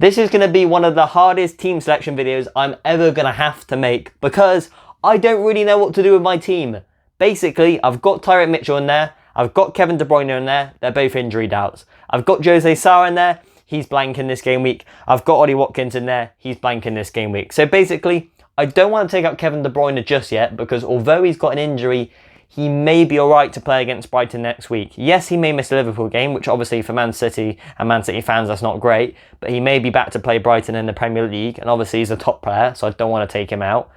This is going to be one of the hardest team selection videos I'm ever going to have to make because I don't really know what to do with my team. Basically, I've got Tyreek Mitchell in there, I've got Kevin De Bruyne in there, they're both injury doubts. I've got Jose Sarr in there, he's blanking this game week. I've got Ollie Watkins in there, he's blanking this game week. So basically, I don't want to take out Kevin De Bruyne just yet because although he's got an injury, he may be alright to play against Brighton next week. Yes, he may miss the Liverpool game, which obviously for Man City and Man City fans, that's not great. But he may be back to play Brighton in the Premier League. And obviously he's a top player, so I don't want to take him out.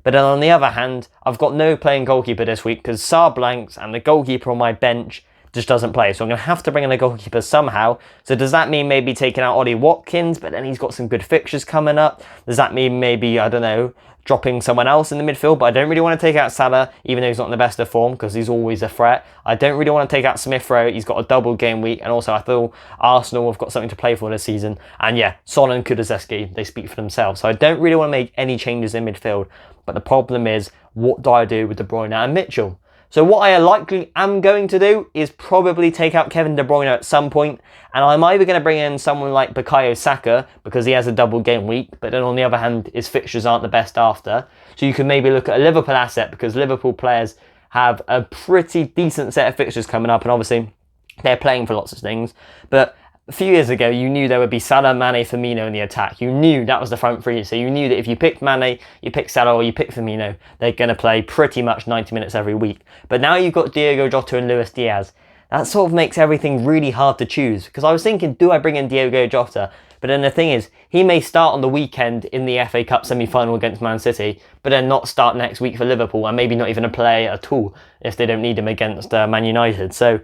But then on the other hand, I've got no playing goalkeeper this week because Sarr blanks and the goalkeeper on my bench just doesn't play. So I'm going to have to bring in a goalkeeper somehow. So does that mean maybe taking out Ollie Watkins, but then he's got some good fixtures coming up? Does that mean maybe, I don't know, dropping someone else in the midfield? But I don't really want to take out Salah, even though he's not in the best of form, because he's always a threat. I don't really want to take out Smith Rowe. He's got a double game week, and also I feel Arsenal have got something to play for this season. And yeah, Son and Kulusevski, they speak for themselves. So I don't really want to make any changes in midfield. But the problem is, what do I do with De Bruyne and Mitchell? So what I likely am going to do is probably take out Kevin De Bruyne at some point, and I'm either going to bring in someone like Bukayo Saka because he has a double game week, but then on the other hand, his fixtures aren't the best after. So you can maybe look at a Liverpool asset because Liverpool players have a pretty decent set of fixtures coming up, and obviously they're playing for lots of things. But a few years ago, you knew there would be Salah, Mane, Firmino in the attack. You knew that was the front three. So you knew that if you picked Mane, you picked Salah, or you picked Firmino, they're going to play pretty much 90 minutes every week. But now you've got Diogo Jota and Luis Diaz. That sort of makes everything really hard to choose. Because I was thinking, do I bring in Diogo Jota? But then the thing is, he may start on the weekend in the FA Cup semi-final against Man City, but then not start next week for Liverpool, and maybe not even a play at all if they don't need him against Man United. So,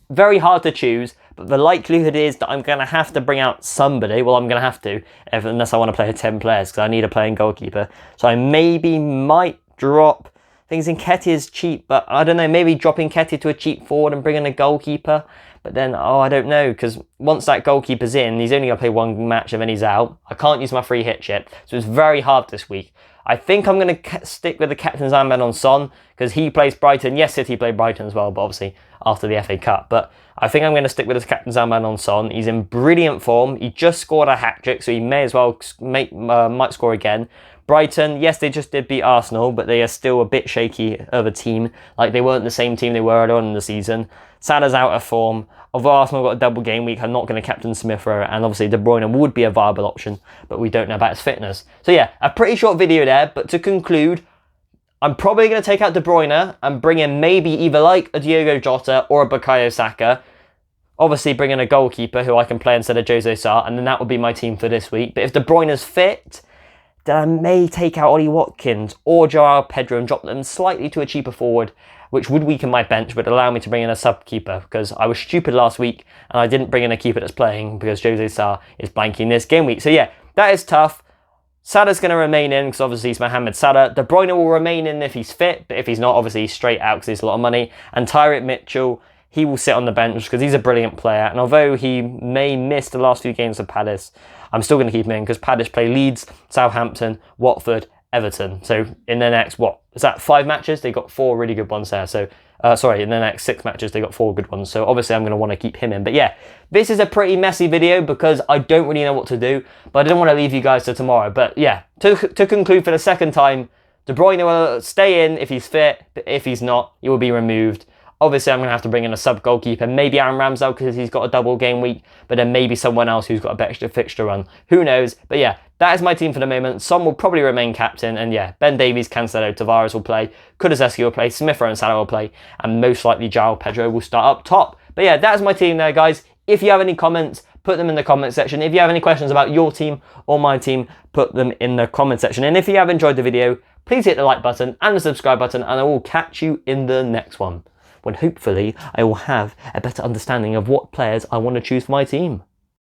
very hard to choose. But the likelihood is that I'm going to have to bring out somebody. Well, I'm going to have to, unless I want to play 10 players, because I need a playing goalkeeper. So I maybe might drop things in. Nketiah is cheap, but I don't know, maybe dropping Nketiah to a cheap forward and bringing a goalkeeper. But then, I don't know, because once that goalkeeper's in, he's only going to play one match and then he's out. I can't use my free hit chip, so it's very hard this week. I think I'm going to stick with the captain's armband on Son, because he plays Brighton. Yes, City played Brighton as well, but obviously after the FA Cup. But I think I'm going to stick with his captain's armband on Son. He's in brilliant form. He just scored a hat-trick, so he may as well might score again. Brighton, yes, they just did beat Arsenal, but they are still a bit shaky of a team. Like, they weren't the same team they were earlier on in the season. Salah's out of form. Although Arsenal got a double game week, I'm not going to captain Smith Rowe, and obviously De Bruyne would be a viable option, but we don't know about his fitness. So yeah, a pretty short video there, but to conclude, I'm probably going to take out De Bruyne and bring in maybe either like a Diogo Jota or a Bukayo Saka. Obviously bring in a goalkeeper who I can play instead of Jose Sarr, and then that would be my team for this week. But if De Bruyne's fit, then I may take out Ollie Watkins or Joao Pedro and drop them slightly to a cheaper forward, which would weaken my bench but allow me to bring in a sub-keeper, because I was stupid last week and I didn't bring in a keeper that's playing because Jose Sarr is blanking this game week. So yeah, that is tough. Salah's going to remain in because obviously he's Mohamed Salah. De Bruyne will remain in if he's fit, but if he's not, obviously he's straight out because he's a lot of money. And Tyreek Mitchell, he will sit on the bench because he's a brilliant player. And although he may miss the last few games of Palace, I'm still going to keep him in because Palace play Leeds, Southampton, Watford, Everton. So in the next, is that 5 matches? They got 4 really good ones there. So, in the next 6 matches, they got 4 good ones. So obviously I'm going to want to keep him in. But yeah, this is a pretty messy video because I don't really know what to do. But I didn't want to leave you guys to tomorrow. But yeah, to conclude for the second time, De Bruyne will stay in if he's fit. But if he's not, he will be removed. Obviously, I'm going to have to bring in a sub-goalkeeper. Maybe Aaron Ramsdale because he's got a double game week. But then maybe someone else who's got a better fixture run. Who knows? But yeah, that is my team for the moment. Son will probably remain captain. And yeah, Ben Davies, Cancelo, Tavares will play. Kulusevski will play. Smith Rowe and Salah will play. And most likely Joao Pedro will start up top. But yeah, that is my team there, guys. If you have any comments, put them in the comment section. If you have any questions about your team or my team, put them in the comment section. And if you have enjoyed the video, please hit the like button and the subscribe button. And I will catch you in the next one, when hopefully I will have a better understanding of what players I want to choose for my team.